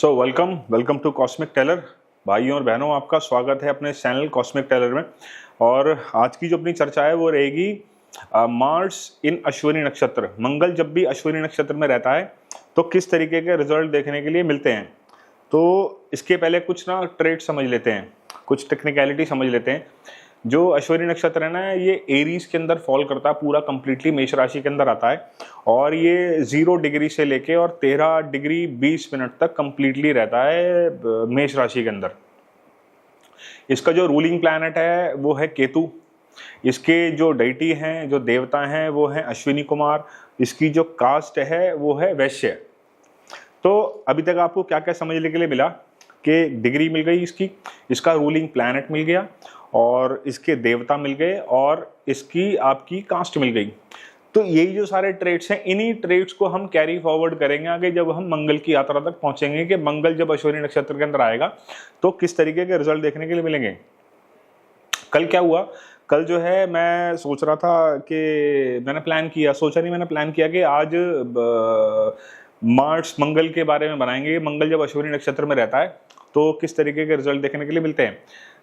Welcome welcome to Cosmic Tailor. भाइयों और बहनों, आपका स्वागत है अपने चैनल कॉस्मिक टेलर में। और आज की जो अपनी चर्चा है वो रहेगी मार्स इन अश्विनी नक्षत्र। मंगल जब भी अश्विनी नक्षत्र में रहता है तो किस तरीके के रिजल्ट देखने के लिए मिलते हैं। तो इसके पहले कुछ ट्रेड समझ लेते हैं, कुछ टेक्निकलिटी समझ लेते हैं। जो अश्विनी नक्षत्र है ना, ये एरीज के अंदर फॉल करता है, पूरा कंप्लीटली मेष राशि के अंदर आता है। और ये 0 डिग्री से लेके और 13 डिग्री 20 मिनट तक कंप्लीटली रहता है मेष राशि के अंदर। इसका जो रूलिंग प्लैनेट है वो है केतु। इसके जो डेटी हैं, जो देवता हैं, वो हैं अश्विनी कुमार। इसकी जो कास्ट है वो है वैश्य। तो अभी तक आपको क्या क्या समझने के लिए मिला कि डिग्री मिल गई इसकी, इसका रूलिंग प्लैनेट मिल गया, और इसके देवता मिल गए, और इसकी आपकी कास्ट मिल गई। तो यही जो सारे ट्रेड्स हैं, इन्हीं ट्रेड्स को हम कैरी फॉरवर्ड करेंगे आगे जब हम मंगल की यात्रा तक पहुंचेंगे कि मंगल जब अश्विनी नक्षत्र के अंदर आएगा तो किस तरीके के रिजल्ट देखने के लिए मिलेंगे। कल क्या हुआ, कल जो है मैं सोच रहा था कि मैंने प्लान किया कि आज मार्स मंगल के बारे में बनाएंगे। मंगल जब अश्विनी नक्षत्र में रहता है तो किस तरीके के रिजल्ट देखने के लिए मिलते हैं।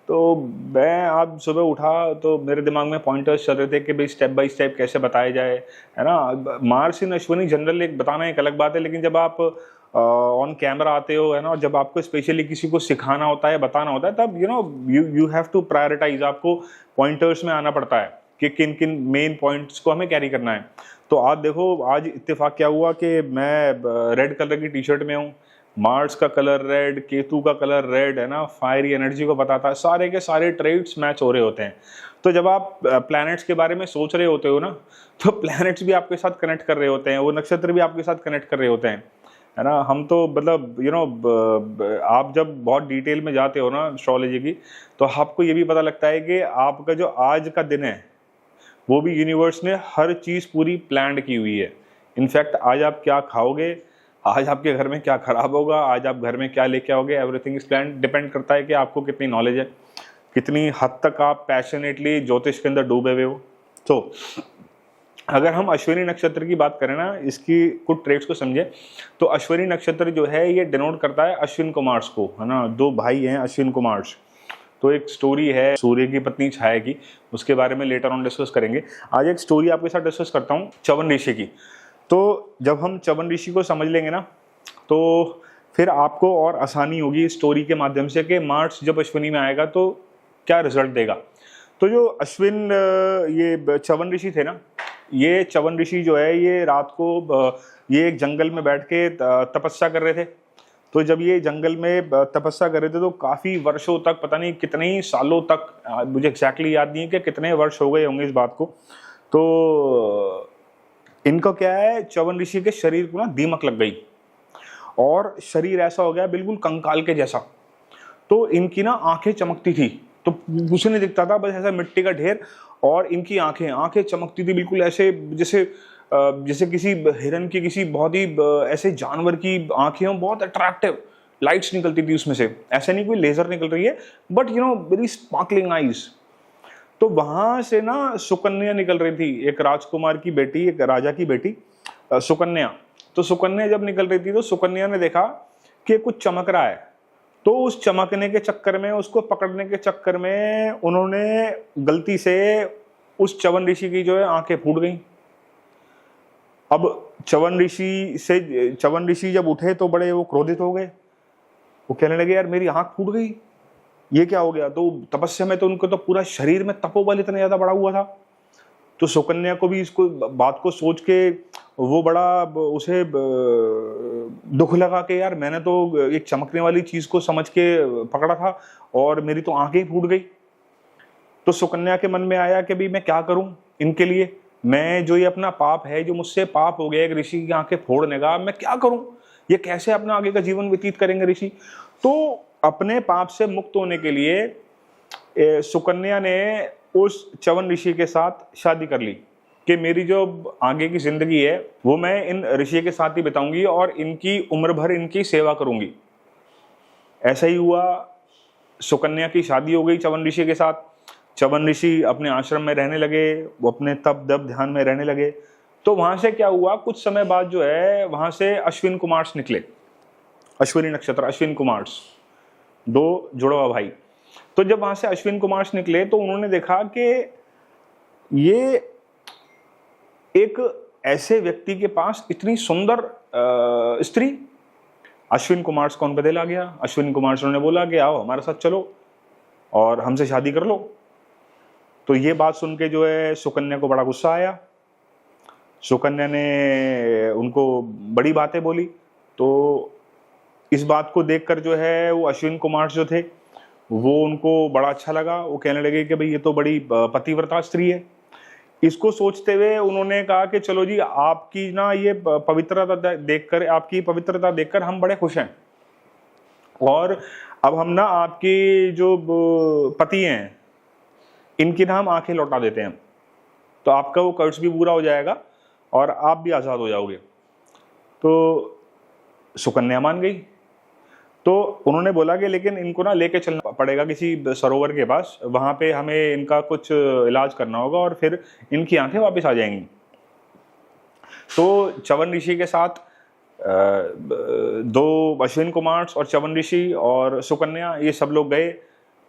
तो मैं आज सुबह उठा तो मेरे दिमाग में पॉइंटर्स चल रहे थे कि भाई स्टेप बाय स्टेप कैसे बताया जाए, है ना। मार्स इन अश्विनी जनरल एक बताना एक अलग बात है, लेकिन जब आप ऑन कैमरा आते हो, है ना, और जब आपको स्पेशली किसी को सिखाना होता है, बताना होता है, तब यू हैव टू प्रायोरिटाइज। आपको पॉइंटर्स में आना पड़ता है कि किन किन मेन पॉइंट्स को हमें कैरी करना है। तो आज देखो, आज इत्तेफाक क्या हुआ कि मैं रेड कलर की टी शर्ट में हूँ। मार्स का कलर रेड, केतु का कलर रेड, है ना, फायरी एनर्जी को बताता है। सारे के सारे ट्रेड्स मैच हो रहे होते हैं। तो जब आप प्लैनेट्स के बारे में सोच रहे होते हो ना, तो प्लैनेट्स भी आपके साथ कनेक्ट कर रहे होते हैं, वो नक्षत्र भी आपके साथ कनेक्ट कर रहे होते हैं, है ना। हम तो मतलब आप जब बहुत डिटेल में जाते हो ना एस्ट्रोलॉजी की, तो आपको ये भी पता लगता है कि आपका जो आज का दिन है वो भी यूनिवर्स ने हर चीज़ पूरी प्लान की हुई है। इनफैक्ट आज आप क्या खाओगे, आज आपके घर में क्या खराब होगा, आज आप घर में क्या लेके आओगे, एवरीथिंग इज प्लान। डिपेंड करता है कि आपको कितनी नॉलेज है, कितनी हद तक आप पैशनेटली ज्योतिष के अंदर डूबे हुए हो। तो अगर हम अश्विनी नक्षत्र की बात करें ना, इसकी कुछ ट्रेड्स को समझे, तो अश्विनी नक्षत्र जो है ये डिनोट करता है अश्विन कुमार्स को, है ना। 2 भाई हैं अश्विन कुमार्स। तो एक स्टोरी है सूर्य की पत्नी छाया की, उसके बारे में लेटर ऑन डिस्कस करेंगे। आज एक स्टोरी आपके साथ डिस्कस करता हूँ च्यवन ऋषि की। तो जब हम च्यवन ऋषि को समझ लेंगे ना, तो फिर आपको और आसानी होगी इस स्टोरी के माध्यम से कि मार्स जब अश्विनी में आएगा तो क्या रिजल्ट देगा। तो जो अश्विन ये च्यवन ऋषि थे ना, ये च्यवन ऋषि जो है ये रात को ये एक जंगल में बैठ के तपस्या कर रहे थे। तो जब ये जंगल में तपस्या कर रहे थे तो काफ़ी वर्षों तक, पता नहीं कितने ही सालों तक, मुझे एग्जैक्टली याद नहीं है कि कितने वर्ष हो गए होंगे इस बात को। तो इनका क्या है, च्यवन ऋषि के शरीर को ना दीमक लग गई और शरीर ऐसा हो गया बिल्कुल कंकाल के जैसा। तो इनकी ना आंखें चमकती थी, तो कुछ नहीं दिखता था, बस ऐसा मिट्टी का ढेर। और इनकी आंखें चमकती थी बिल्कुल ऐसे जैसे किसी हिरन की, किसी बहुत ही ऐसे जानवर की आंखें हों, बहुत अट्रैक्टिव लाइट्स निकलती थी उसमें से। ऐसे नहीं कोई लेजर निकल रही है, बट वेरी स्पार्कलिंग आईज। तो वहां से ना सुकन्या निकल रही थी, एक राजकुमार की बेटी, एक राजा की बेटी सुकन्या। तो सुकन्या जब निकल रही थी तो सुकन्या ने देखा कि कुछ चमक रहा है। तो उस चमकने के चक्कर में, उसको पकड़ने के चक्कर में उन्होंने गलती से उस च्यवन ऋषि की जो है आंखें फूट गई। अब च्यवन ऋषि जब उठे तो बड़े वो क्रोधित हो गए। वो कहने लगे, यार मेरी आंख फूट गई, ये क्या हो गया। तो तपस्या में तो उनको तो पूरा शरीर में तपोबल इतना ज्यादा बढ़ा हुआ था। तो सुकन्या को भी इसको बात को सोच के वो बड़ा उसे दुख लगा कि यार मैंने तो एक चमकने वाली चीज को समझ के पकड़ा था और मेरी तो आंखें ही फूट गई। तो सुकन्या के मन में आया कि भाई मैं क्या करूं इनके लिए, मैं जो ये अपना पाप है, जो मुझसे पाप हो गया एक ऋषि की आंखें फोड़ने का, मैं क्या करूं, ये कैसे अपना आगे का जीवन व्यतीत करेंगे ऋषि। तो अपने पाप से मुक्त होने के लिए सुकन्या ने उस च्यवन ऋषि के साथ शादी कर ली कि मेरी जो आगे की जिंदगी है वो मैं इन ऋषि के साथ ही बिताऊंगी और इनकी उम्र भर इनकी सेवा करूंगी। ऐसा ही हुआ, सुकन्या की शादी हो गई च्यवन ऋषि के साथ। च्यवन ऋषि अपने आश्रम में रहने लगे, वो अपने तप दप ध्यान में रहने लगे। तो वहां से क्या हुआ, कुछ समय बाद जो है वहां से अश्विन कुमार्स निकले। अश्विनी नक्षत्र, अश्विन कुमार्स, दो जुड़वा भाई। तो जब वहां से अश्विन कुमार्स निकले तो उन्होंने देखा कि ये एक ऐसे व्यक्ति के पास इतनी सुंदर स्त्री। अश्विन कुमार्स को उन पे दिल आ गया। अश्विन कुमार्स ने बोला कि आओ हमारे साथ चलो और हमसे शादी कर लो। तो ये बात सुन के जो है सुकन्या को बड़ा गुस्सा आया। सुकन्या ने उनको बड़ी बातें बोली। तो इस बात को देखकर जो है वो अश्विन कुमार जो थे वो उनको बड़ा अच्छा लगा। वो कहने लगे कि भाई ये तो बड़ी पतिव्रता स्त्री है। इसको सोचते हुए उन्होंने कहा कि चलो जी, आपकी ना ये पवित्रता देखकर, आपकी पवित्रता देखकर हम बड़े खुश हैं, और अब हम ना आपकी जो पति हैं इनकी ना हम आंखें लौटा देते हैं, तो आपका वो कर्ज भी पूरा हो जाएगा और आप भी आज़ाद हो जाओगे। तो सुकन्या मान गई। तो उन्होंने बोला कि लेकिन इनको ना लेके चलना पड़ेगा किसी सरोवर के पास, वहाँ पे हमें इनका कुछ इलाज करना होगा और फिर इनकी आंखें वापस आ जाएंगी। तो च्यवन ऋषि के साथ दो अश्विन कुमार्स और च्यवन ऋषि और सुकन्या ये सब लोग गए।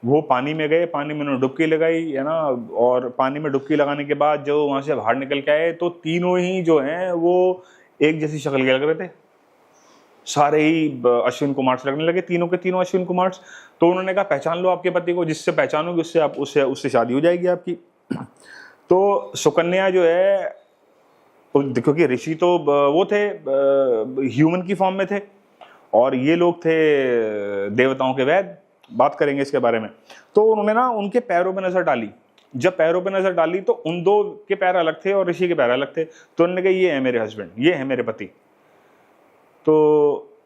वो पानी में गए, पानी में उन्होंने डुबकी लगाई, है ना, और पानी में डुबकी लगाने के बाद जो वहाँ से बाहर निकल के आए तो तीनों ही जो हैं वो एक जैसी शक्ल के लग रहे थे। सारे ही अश्विन कुमार्स लगने लगे, तीनों के तीनों अश्विन कुमार्स। तो उन्होंने कहा पहचान लो आपके पति को, जिससे पहचानोगे उससे आप उससे शादी हो जाएगी आपकी। तो सुकन्या जो है, क्योंकि ऋषि तो वो थे ह्यूमन की फॉर्म में थे और ये लोग थे देवताओं के वैद्य, बात करेंगे इसके बारे में। तो उन्होंने ना उनके पैरों पे नजर डाली। जब पैरों पे नजर डाली तो उन दो के पैर अलग थे और ऋषि के पैर अलग थे। तो उन्होंने कहा ये है मेरे हस्बैंड, ये है मेरे पति। तो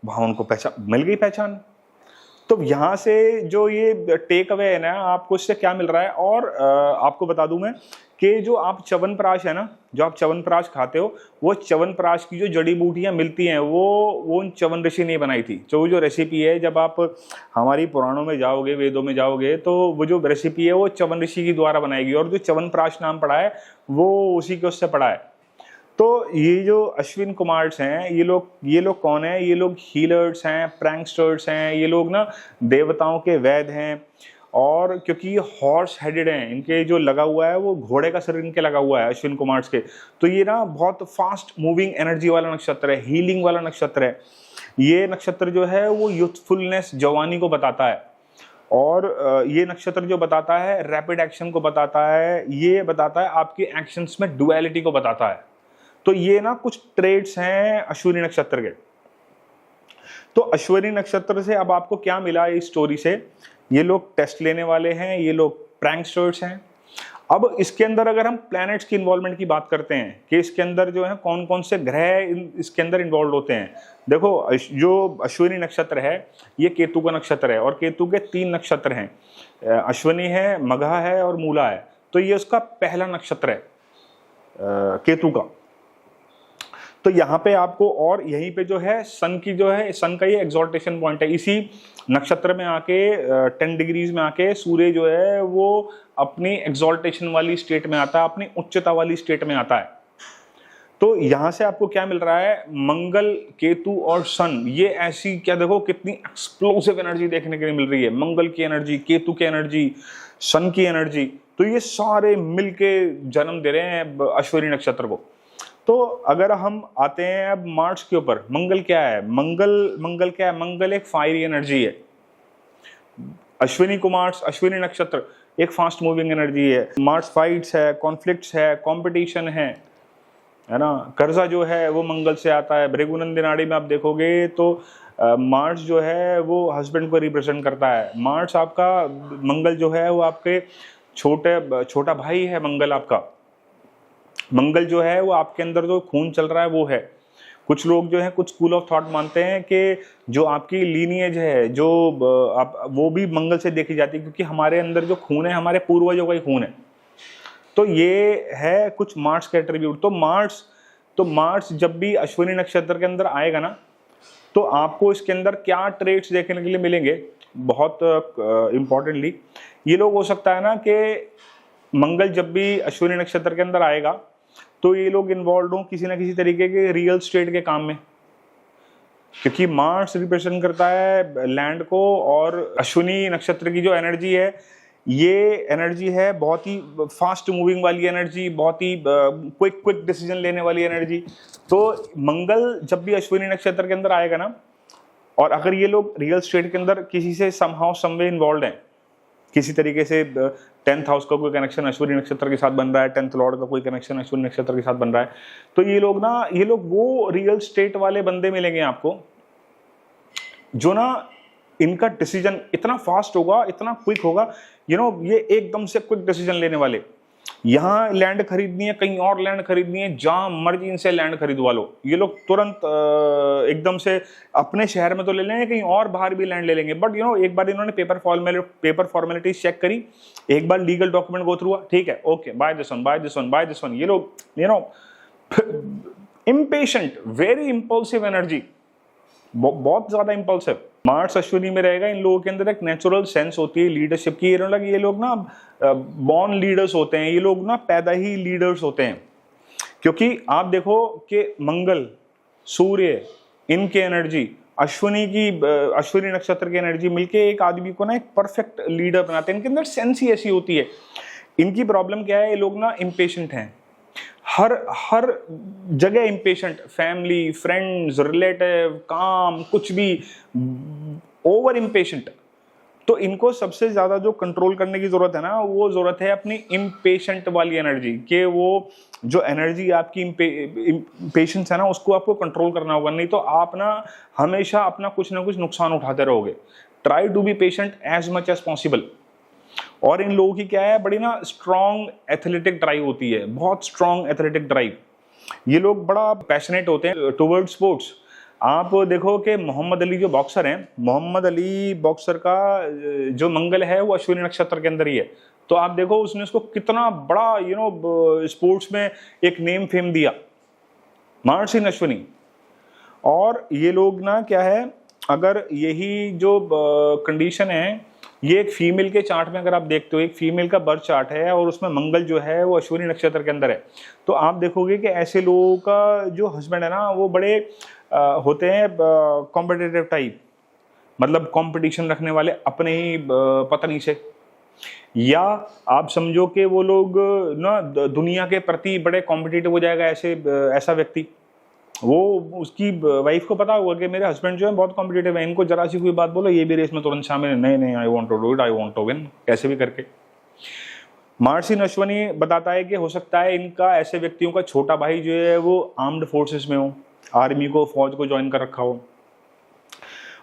वहां उनको पहचान मिल गई, पहचान। तो यहाँ से जो ये टेक अवे है ना, आपको इससे क्या मिल रहा है। और आपको बता दूं मैं कि जो आप च्यवनप्राश है ना, जो आप च्यवनप्राश खाते हो, वो च्यवनप्राश की जो जड़ी बूटियां मिलती हैं वो उन च्यवन ऋषि ने बनाई थी। जो रेसिपी है, जब आप हमारी पुराणों में जाओगे, वेदों में जाओगे, तो वो जो रेसिपी है वो च्यवन ऋषि की द्वारा बनाएगी। और जो च्यवनप्राश नाम पड़ा है वो उसी के उससे पड़ा है। तो ये जो अश्विन कुमार्स हैं, ये लोग कौन है? ये लोग हीलर्स हैं, प्रैंकस्टर्स हैं। ये लोग ना देवताओं के वैद्य हैं। और क्योंकि ये हॉर्स हेडेड हैं, इनके जो लगा हुआ है वो घोड़े का सिर इनके लगा हुआ है अश्विन कुमार्स के। तो ये ना बहुत फास्ट मूविंग एनर्जी वाला नक्षत्र है, हीलिंग वाला नक्षत्र है। ये नक्षत्र जो है वो यूथफुलनेस, जवानी को बताता है। और ये नक्षत्र जो बताता है रैपिड एक्शन को बताता है। ये बताता है आपके एक्शंस में डुअलिटी को बताता है। तो ये ना कुछ ट्रेड्स हैं अश्विनी नक्षत्र के। तो अश्विनी नक्षत्र से अब आपको क्या मिला इस स्टोरी से? ये लोग टेस्ट लेने वाले हैं, ये लोग प्रैंकस्टर्स हैं। अब इसके अंदर अगर हम प्लैनेट्स की इन्वॉल्वमेंट की बात करते हैं कि इसके अंदर जो है कौन कौन से ग्रह इसके अंदर इन्वॉल्व होते हैं। देखो, जो अश्विनी नक्षत्र है ये केतु का नक्षत्र है और केतु के 3 नक्षत्र हैं, अश्विनी है, मघा है और मूला है। तो ये उसका पहला नक्षत्र है केतु का। तो यहाँ पे आपको, और यहीं पे जो है सन की जो है, सन का ये एक्सॉल्टेशन पॉइंट है। इसी नक्षत्र में आके 10 डिग्रीज में आके सूर्य जो है वो अपनी एक्सॉल्टेशन वाली स्टेट में आता है, अपनी उच्चता वाली स्टेट में आता है। तो यहाँ से आपको क्या मिल रहा है? मंगल, केतु और सन, ये ऐसी क्या देखो कितनी एक्सप्लोसिव एनर्जी देखने के लिए मिल रही है। मंगल की एनर्जी, केतु की एनर्जी, सन की एनर्जी, तो ये सारे मिलके जन्म दे रहे हैं अश्विनी नक्षत्र को। तो अगर हम आते हैं अब मार्स के ऊपर, मंगल क्या है? मंगल क्या है? मंगल एक फायरी एनर्जी है। अश्विनी कुमार्स, अश्विनी नक्षत्र एक फास्ट मूविंग एनर्जी है। मार्स फाइट्स है, कॉन्फ्लिक्ट्स है, कंपटीशन है ना। कर्जा जो है वो मंगल से आता है। भृगुनंदी नाड़ी में आप देखोगे तो मार्स जो है वो हस्बैंड को रिप्रेजेंट करता है। मार्स आपका, मंगल जो है वो आपके छोटा भाई है। मंगल आपका, मंगल जो है वो आपके अंदर जो खून चल रहा है वो है। कुछ लोग जो है, कुछ स्कूल ऑफ थॉट मानते हैं कि जो आपकी लीनिएज है जो आप, वो भी मंगल से देखी जाती है, क्योंकि हमारे अंदर जो खून है हमारे पूर्वजों का ही खून है। तो ये है कुछ मार्स के एट्रीब्यूट। तो मार्स जब भी अश्विनी नक्षत्र के अंदर आएगा ना, तो आपको इसके अंदर क्या ट्रेड्स देखने के लिए मिलेंगे? बहुत इंपॉर्टेंटली ये लोग, हो सकता है ना कि मंगल जब भी अश्विनी नक्षत्र के अंदर आएगा तो ये लोग इन्वॉल्व हों किसी ना किसी तरीके के रियल स्टेट के काम में। क्योंकि मार्स रिप्रेजेंट करता है लैंड को, और अश्विनी नक्षत्र की जो एनर्जी है ये एनर्जी है बहुत ही फास्ट मूविंग वाली एनर्जी, बहुत ही क्विक डिसीजन लेने वाली एनर्जी। तो मंगल जब भी अश्विनी नक्षत्र के अंदर आएगा ना, और अगर ये लोग रियल स्टेट के अंदर किसी से समहाउ समवे इन्वॉल्व हैं, किसी तरीके से 10th हाउस का कोई कनेक्शन अश्विनी नक्षत्र के साथ बन रहा है, 10th लॉर्ड का कोई कनेक्शन अश्विनी नक्षत्र के साथ बन रहा है, तो ये लोग वो रियल स्टेट वाले बंदे मिलेंगे आपको जो ना इनका डिसीजन इतना फास्ट होगा, इतना क्विक होगा, ये एकदम से क्विक डिसीजन लेने वाले। यहाँ लैंड खरीदनी है, कहीं और लैंड खरीदनी है, जहां मर्जी इनसे लैंड खरीदवा लो, ये लोग तुरंत एकदम से अपने शहर में तो ले लेंगे, कहीं और बाहर भी लैंड ले लेंगे। बट एक बार इन्होंने पेपर फॉर्मेलिटीज चेक करी, एक बार लीगल डॉक्यूमेंट गो थ्रू हुआ, ठीक है, ओके, बाय दिस वन। ये लोग इम्पेशेंट, वेरी इंपल्सिव एनर्जी, बहुत ज्यादा इंपल्सिव। मार्स अश्विनी में रहेगा, इन लोगों के अंदर एक नेचुरल सेंस होती है लीडरशिप की। ये लोग ना बॉर्न लीडर्स होते हैं, ये लोग ना पैदा ही लीडर्स होते हैं। क्योंकि आप देखो कि मंगल, सूर्य, इनके एनर्जी, अश्विनी नक्षत्र की एनर्जी मिलके एक आदमी को ना एक परफेक्ट लीडर बनाते हैं। इनके अंदर सेंस ही ऐसी होती है। इनकी प्रॉब्लम क्या है, ये लोग ना इम्पेशेंट हैं, हर जगह इम्पेशेंट, फैमिली, फ्रेंड्स, रिलेटिव, काम, कुछ भी ओवर इम्पेशेंट। तो इनको सबसे ज्यादा जो कंट्रोल करने की जरूरत है ना, वो जरूरत है अपनी इम्पेशेंट वाली एनर्जी के। वो जो एनर्जी आपकी इम्पेशेंस है ना, उसको आपको कंट्रोल करना होगा, नहीं तो आप ना हमेशा अपना कुछ ना कुछ नुकसान उठाते रहोगे। Try to be patient as much as possible. और इन लोगों की क्या है, बड़ी ना स्ट्रॉन्ग एथलेटिक ड्राइव होती है, बहुत स्ट्रॉन्ग एथलेटिक ड्राइव। ये लोग बड़ा पैशनेट होते हैं टुवर्ड स्पोर्ट्स। आप देखो कि मोहम्मद अली जो बॉक्सर हैं, मोहम्मद अली बॉक्सर का जो मंगल है वो अश्विनी नक्षत्र के अंदर ही है। तो आप देखो उसने उसको कितना बड़ा स्पोर्ट्स में एक नेम फेम दिया, मार्स इन अश्विनी। और ये लोग ना क्या है, अगर यही जो कंडीशन है, ये एक फीमेल के चार्ट में अगर आप देखते हो, एक फीमेल का बर्थ चार्ट है और उसमें मंगल जो है वो अश्विनी नक्षत्र के अंदर है, तो आप देखोगे कि ऐसे लोगों का जो हस्बैंड है ना, वो बड़े होते हैं कॉम्पिटिटिव टाइप, मतलब कंपटीशन रखने वाले अपने ही पत्नी से। या आप समझो कि वो लोग ना दुनिया के प्रति बड़े कॉम्पिटिटिव हो जाएगा, ऐसा व्यक्ति। वो उसकी वाइफ को पता होगा कि मेरे हस्बैंड जो है बहुत कॉम्पिटिटिव है, इनको जरा सी कोई बात बोलो ये भी रेस में तुरंत शामिल है, नहीं I want to do it, I want to win, कैसे भी करके। मार्स इन अश्विनी बताता है कि हो सकता है इनका ऐसे व्यक्तियों का छोटा भाई जो है वो आर्म्ड फोर्सेस में हो, आर्मी को, फौज को ज्वाइन कर रखा हो।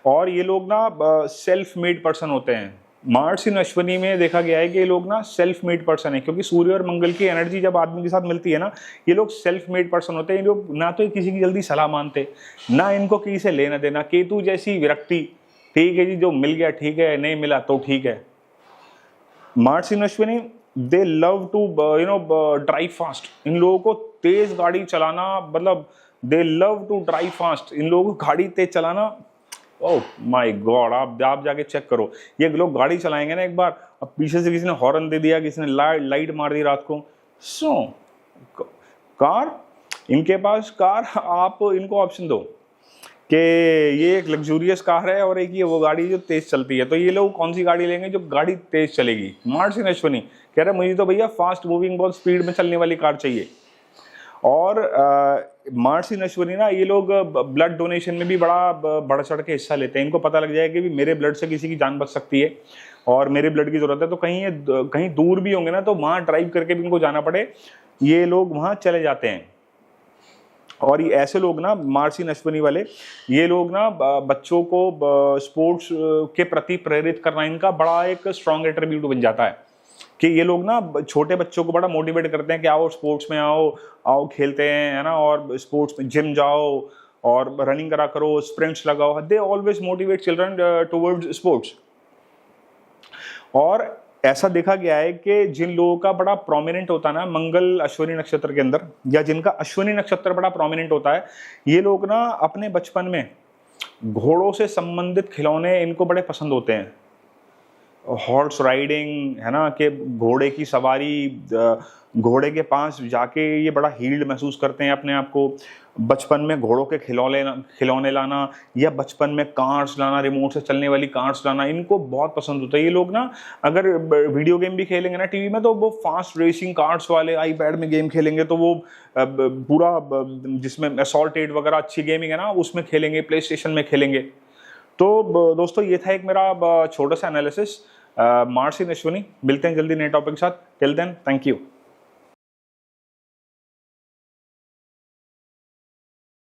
और ये लोग ना सेल्फ मेड पर्सन होते हैं। मार्स इन अश्विनी में देखा गया है कि ये लोग ना सेल्फ मेड पर्सन है, क्योंकि सूर्य और मंगल की एनर्जी जब आदमी के साथ मिलती है ना, ये लोग सेल्फ मेड पर्सन होते हैं। ये लोग ना तो किसी की जल्दी सलाह मानते, ना इनको किसी से लेना देना। केतु जैसी विरक्ति, ठीक है जी, जो मिल गया ठीक है, नहीं मिला तो ठीक है। Mars in Ashwini, they love to drive fast. इन लोगों को तेज गाड़ी चलाना, मतलब they love to drive fast. इन लोगों को गाड़ी तेज चलाना, ओह माय गॉड, आप जाके चेक करो। ये लोग गाड़ी चलाएंगे ना एक बार, अब पीछे से किसी ने हॉर्न दे दिया, किसी ने लाइट मार दी रात को, कार, इनके पास कार, आप इनको ऑप्शन दो कि ये एक लग्जूरियस कार है और एक ये वो गाड़ी जो तेज चलती है, तो ये लोग कौन सी गाड़ी लेंगे जो गाड़ी तेज चलेगी। मार्स इन अश्विनी कह रहे मुझे तो भैया फास्ट मूविंग, बहुत स्पीड में चलने वाली कार चाहिए। और मार्स इन अश्विनी ना, ये लोग ब्लड डोनेशन में भी बड़ा बढ़ चढ़ के हिस्सा लेते हैं। इनको पता लग जाए कि भी मेरे ब्लड से किसी की जान बच सकती है और मेरे ब्लड की जरूरत है, तो कहीं दूर भी होंगे ना, तो वहां ड्राइव करके भी इनको जाना पड़े, ये लोग वहां चले जाते हैं। और ये ऐसे लोग ना, मार्स इन अश्विनी वाले, ये लोग ना बच्चों को स्पोर्ट्स के प्रति प्रेरित करना इनका बड़ा एक स्ट्रॉन्ग एट्रीब्यूट बन जाता है। कि ये लोग ना छोटे बच्चों को बड़ा मोटिवेट करते हैं कि आओ स्पोर्ट्स में आओ खेलते हैं, है ना, और स्पोर्ट्स में जिम जाओ और रनिंग करा करो, स्प्रिंट्स लगाओ। They always motivate children towards sports. और ऐसा देखा गया है कि जिन लोगों का बड़ा प्रोमिनेंट होता है ना मंगल अश्विनी नक्षत्र के अंदर, या जिनका अश्विनी नक्षत्र बड़ा प्रोमिनेंट होता है, ये लोग ना अपने बचपन में घोड़ों से संबंधित खिलौने इनको बड़े पसंद होते हैं। हॉर्स राइडिंग, है ना, कि घोड़े की सवारी, घोड़े के पास जाके ये बड़ा हील्ड महसूस करते हैं अपने आप को। बचपन में घोड़ों के खिलौने लाना, या बचपन में कार्स लाना, रिमोट से चलने वाली कार्स लाना, इनको बहुत पसंद होता है। ये लोग ना अगर वीडियो गेम भी खेलेंगे ना टीवी में, तो वो फास्ट रेसिंग कार्स वाले आईपैड में गेम खेलेंगे, तो वो पूरा जिसमें असॉल्ट 8 वगैरह अच्छी गेमिंग है ना, उसमें खेलेंगे, प्ले स्टेशन में खेलेंगे। तो दोस्तों ये था एक मेरा छोटा सा एनालिसिस। मार्स इन अश्विनी, मिलते हैं जल्दी नए टॉपिक के साथ। Till then, thank you.